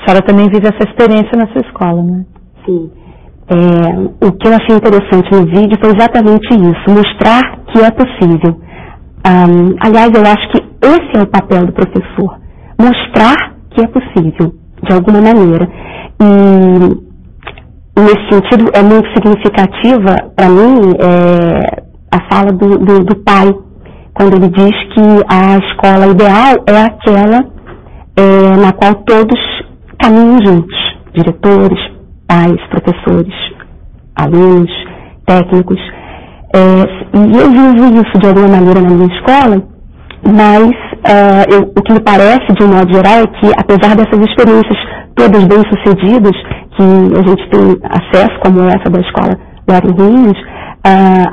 senhora também vive essa experiência na sua escola, né? Sim. O que eu achei interessante no vídeo foi exatamente isso, mostrar que é possível. Aliás, eu acho que esse é o papel do professor, mostrar que é possível, de alguma maneira. E, nesse sentido, é muito significativa, para mim, a fala do pai, quando ele diz que a escola ideal é aquela na qual todos caminham juntos, diretores, pais, professores, alunos, técnicos. E eu vivo isso de alguma maneira na minha escola, mas o que me parece, de um modo geral, é que, apesar dessas experiências todas bem-sucedidas, que a gente tem acesso, como essa da escola Loren Rios,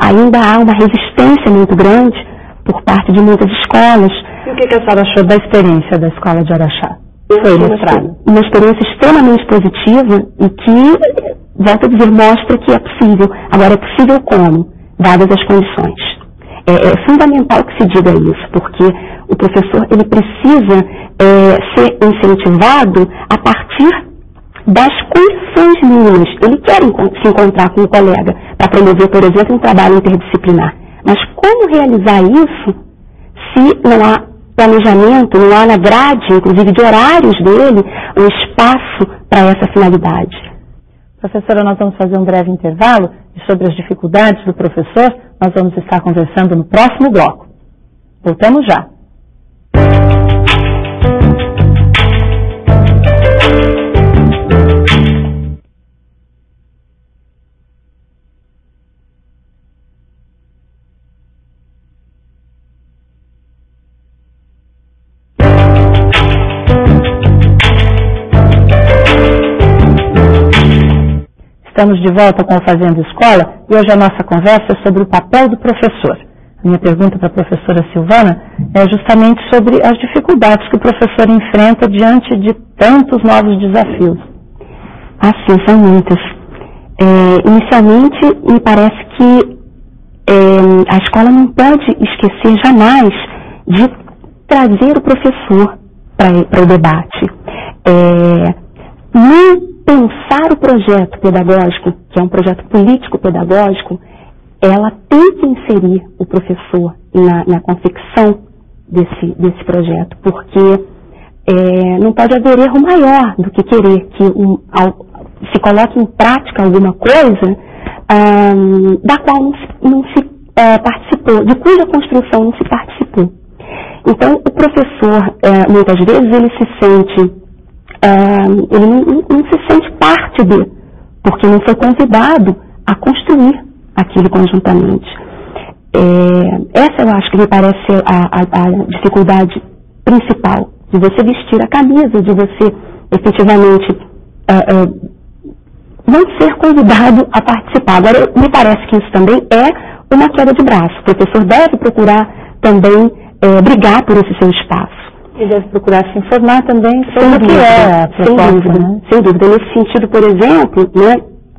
ainda há uma resistência muito grande por parte de muitas escolas. E o que a senhora achou da experiência da escola de Araxá? Foi mostrado. Uma experiência extremamente positiva e que, volto a dizer, mostra que é possível. Agora, é possível como? Dadas as condições. É fundamental que se diga isso, porque o professor ele precisa ser incentivado a partir das condições mínimas. Ele quer se encontrar com um colega para promover, por exemplo, um trabalho interdisciplinar. Mas como realizar isso se não há planejamento, não há na grade, inclusive de horários dele, um espaço para essa finalidade? Professora, nós vamos fazer um breve intervalo e sobre as dificuldades do professor, nós vamos estar conversando no próximo bloco. Voltamos já. Estamos de volta com o Fazendo Escola e hoje a nossa conversa é sobre o papel do professor. A minha pergunta para a professora Silvana é justamente sobre as dificuldades que o professor enfrenta diante de tantos novos desafios. Sim, são muitas. Inicialmente, me parece que a escola não pode esquecer jamais de trazer o professor para o debate. Não pensar o projeto pedagógico, que é um projeto político-pedagógico, ela tem que inserir o professor na confecção desse projeto, porque não pode haver erro maior do que querer que se coloque em prática alguma coisa da qual não se participou, de cuja construção não se participou. Então, o professor, muitas vezes, ele se sente ele não se sente parte porque não foi convidado a construir aquilo conjuntamente. Essa eu acho que me parece a dificuldade principal, de você vestir a camisa, de você efetivamente não ser convidado a participar. Agora, me parece que isso também é uma queda de braço. O professor deve procurar também brigar por esse seu espaço. E deve procurar se informar também sobre o que é a proposta, né? Sem dúvida. Nesse sentido, por exemplo, né,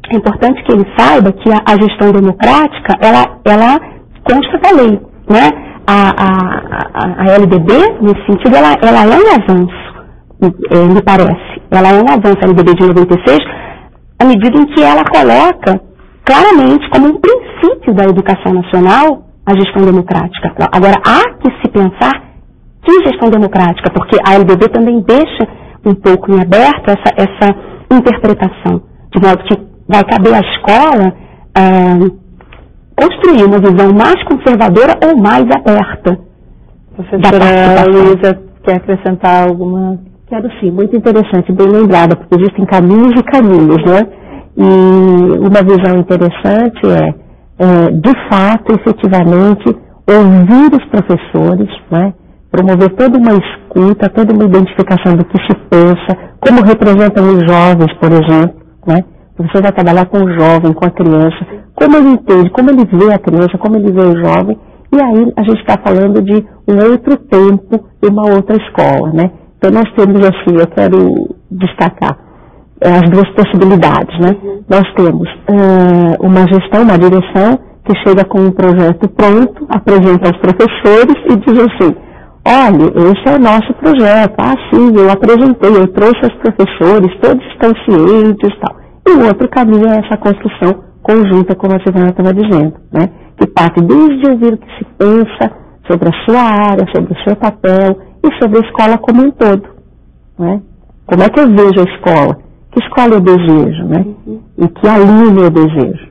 é importante que ele saiba que a gestão democrática, ela consta da lei, né? A LDB, nesse sentido, ela é um avanço, me parece. Ela é um avanço, a LDB de 96, à medida em que ela coloca claramente como um princípio da educação nacional a gestão democrática. Agora, há que se pensar que gestão democrática, porque a LDB também deixa um pouco em aberto essa interpretação, de modo que vai caber à escola construir uma visão mais conservadora ou mais aberta. Professora Luísa, quer acrescentar alguma? Quero sim, muito interessante, bem lembrada, porque existem caminhos e caminhos, né? E uma visão interessante de fato, efetivamente, ouvir os professores, né? Promover toda uma escuta, toda uma identificação do que se pensa, como representam os jovens, por exemplo, né? Você vai trabalhar com o jovem, com a criança, como ele entende, como ele vê a criança, como ele vê o jovem, e aí a gente está falando de um outro tempo e uma outra escola, né? Então nós temos assim, eu quero destacar as duas possibilidades, né? Nós temos uma gestão, uma direção que chega com um projeto pronto, apresenta aos professores e diz assim: olha, esse é o nosso projeto, sim, eu apresentei, eu trouxe os professores, todos estão cientes e tal. E o outro caminho é essa construção conjunta, como a Silvana estava dizendo, né? Que parte desde ouvir o que se pensa sobre a sua área, sobre o seu papel e sobre a escola como um todo, né? Como é que eu vejo a escola? Que escola eu desejo, né? E que aluno eu desejo?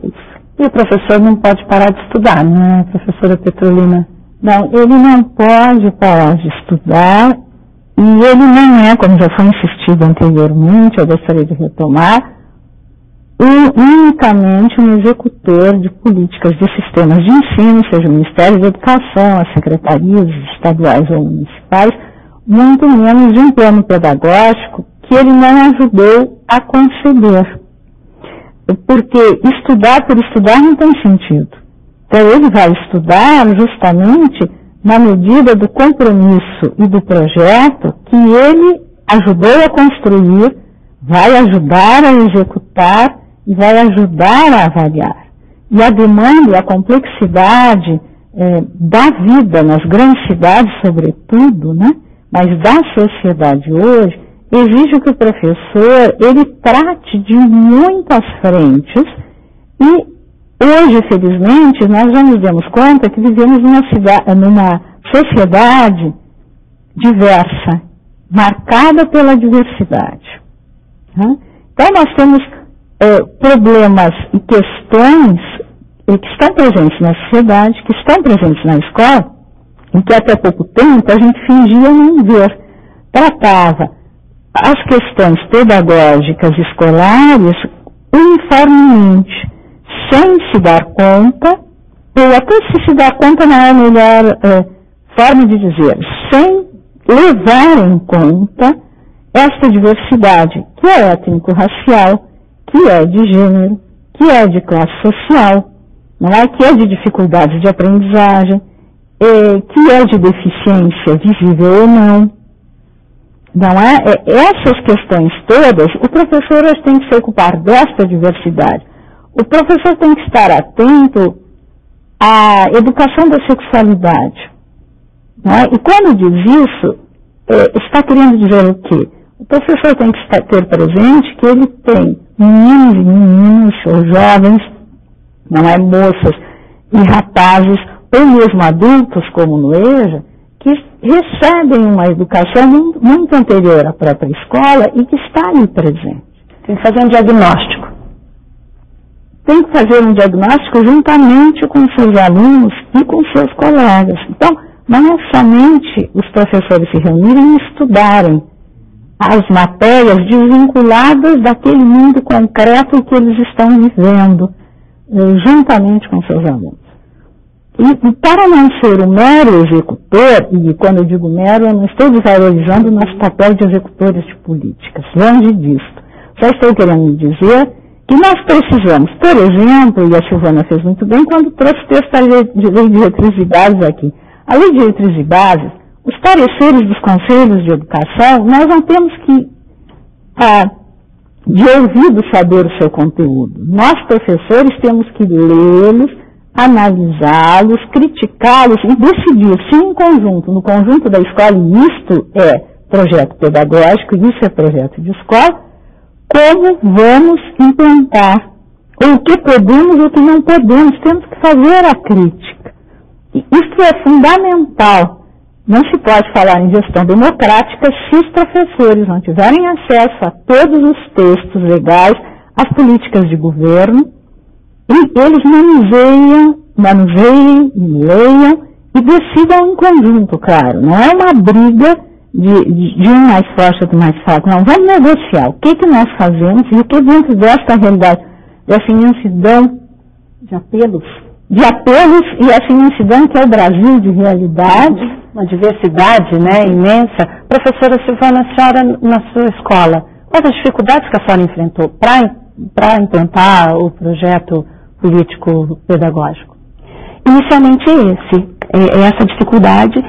É isso. E o professor não pode parar de estudar, né, professora Petrolina? Não, ele não pode parar de estudar e ele não é, como já foi insistido anteriormente, eu gostaria de retomar, unicamente um executor de políticas de sistemas de ensino, seja o Ministério da Educação, as secretarias estaduais ou municipais, muito menos de um plano pedagógico que ele não ajudou a conceber. Porque estudar por estudar não tem sentido. Então ele vai estudar justamente na medida do compromisso e do projeto que ele ajudou a construir, vai ajudar a executar e vai ajudar a avaliar. E a demanda e a complexidade da vida nas grandes cidades, sobretudo, né, mas da sociedade hoje, exige que o professor ele trate de muitas frentes e hoje, felizmente, nós já nos demos conta que vivemos numa sociedade diversa, marcada pela diversidade. Né? Então nós temos problemas e questões que estão presentes na sociedade, que estão presentes na escola, e que até pouco tempo a gente fingia não ver. Tratava as questões pedagógicas escolares uniformemente, sem se dar conta, ou até se dar conta não é a melhor forma de dizer, sem levar em conta esta diversidade, que é étnico-racial, que é de gênero, que é de classe social, não é? Que é de dificuldades de aprendizagem, que é de deficiência visível ou não. Não é? Essas questões todas, o professor hoje tem que se ocupar desta diversidade. O professor tem que estar atento à educação da sexualidade. Não é? E quando diz isso, está querendo dizer o quê? O professor tem que ter presente que ele tem meninos e meninas, ou jovens, não é, moças e rapazes, ou mesmo adultos, como no EJA, que recebem uma educação muito anterior à própria escola e que está ali presente. Tem que fazer um diagnóstico. Tem que fazer um diagnóstico juntamente com seus alunos e com seus colegas. Então, não é somente os professores se reunirem e estudarem as matérias desvinculadas daquele mundo concreto que eles estão vivendo, juntamente com seus alunos. E para não ser um mero executor, e quando eu digo mero, eu não estou desvalorizando o nosso papel de executores de políticas, longe disso. Só estou querendo dizer que nós precisamos, por exemplo, e a Silvana fez muito bem quando trouxe o texto da Lei de Diretrizes e Bases aqui. A Lei de Diretrizes e Bases, os pareceres dos conselhos de educação, nós não temos que, de ouvido, saber o seu conteúdo. Nós, professores, temos que lê-los, analisá-los, criticá-los e decidir se em conjunto, no conjunto da escola, e isto é projeto pedagógico, isso é projeto de escola, como vamos implantar, ou o que podemos ou o que não podemos, temos que fazer a crítica. E isso é fundamental. Não se pode falar em gestão democrática se os professores não tiverem acesso a todos os textos legais, às políticas de governo, e eles manuseiem, leiam e decidam em conjunto, claro. Não é uma briga de um mais forte ou do mais fraco. Não, vamos negociar. O que nós fazemos e o que dentro desta realidade, dessa imensidão de apelos e essa imensidão que é o Brasil de realidade, uma diversidade, né, imensa. Professora Silvana, a senhora na sua escola, quais as dificuldades que a senhora enfrentou para implantar o projeto político-pedagógico? Inicialmente essa dificuldade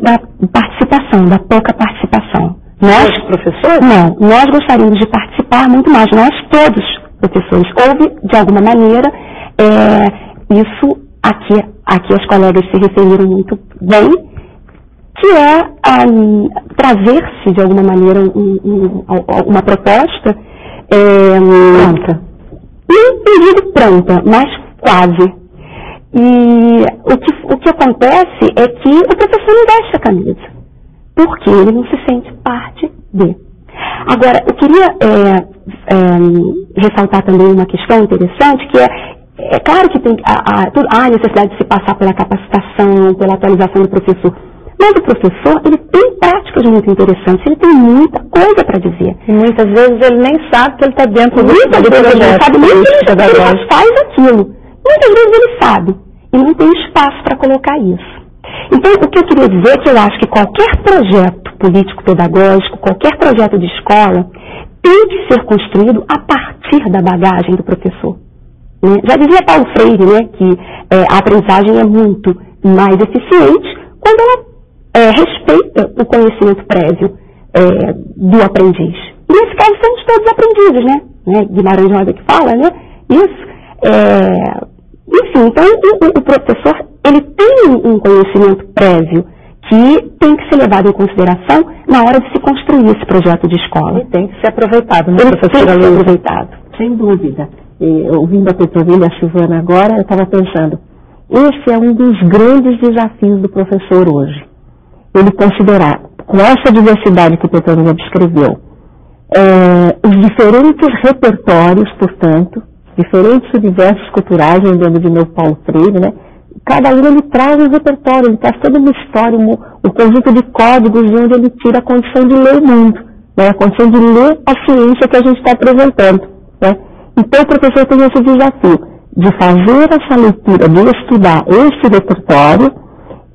da participação, da pouca participação. Nós, professores? Não, nós gostaríamos de participar muito mais, nós todos, professores. Houve, de alguma maneira, isso, aqui as colegas se referiram muito bem, que é trazer-se, de alguma maneira, uma proposta pronta. Não digo pronta, mas quase. E o que acontece é que o professor não veste a camisa, porque ele não se sente parte de. Agora, eu queria ressaltar também uma questão interessante, que é claro que há a necessidade de se passar pela capacitação, pela atualização do professor, mas o professor, ele tem práticas muito interessantes, ele tem muita coisa para dizer. E muitas vezes ele nem sabe que ele está dentro do projeto. Muitas vezes ele não sabe nem que ele já faz aquilo. Muitas vezes ele sabe, e não tem espaço para colocar isso. Então, o que eu queria dizer é que eu acho que qualquer projeto político-pedagógico, qualquer projeto de escola, tem que ser construído a partir da bagagem do professor. Né? Já dizia Paulo Freire, né, que a aprendizagem é muito mais eficiente quando ela respeita o conhecimento prévio do aprendiz. E nesse caso somos todos aprendizes, né? Guimarães Rosa que fala, né? Isso. Enfim, então o professor, ele tem um conhecimento prévio que tem que ser levado em consideração na hora de se construir esse projeto de escola. E tem que ser aproveitado, né, professora? Tem que ser aproveitado. Sem dúvida. Ouvindo a Petronila e a Silvana agora, eu estava pensando, esse é um dos grandes desafios do professor hoje. Ele considerar, com essa diversidade que a Petronila descreveu, os diferentes repertórios, portanto, diferentes universos culturais, lembrando de novo Paulo Freire, né? Cada um ele traz um repertório, ele traz toda uma história, um conjunto de códigos de onde ele tira a condição de ler o mundo, né? A condição de ler a ciência que a gente está apresentando, né? Então o professor tem esse desafio de fazer essa leitura, de estudar esse repertório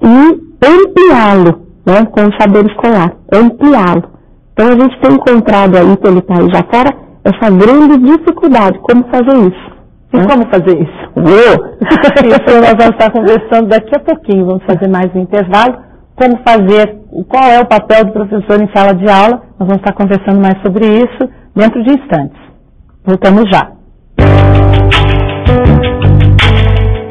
e ampliá-lo, né? Com o saber escolar, ampliá-lo. Então a gente tem encontrado aí pelo país afora essa grande dificuldade, como fazer isso. E como fazer isso? Isso nós vamos estar conversando daqui a pouquinho, vamos fazer mais um intervalo. Como fazer, qual é o papel do professor em sala de aula, nós vamos estar conversando mais sobre isso dentro de instantes. Voltamos já.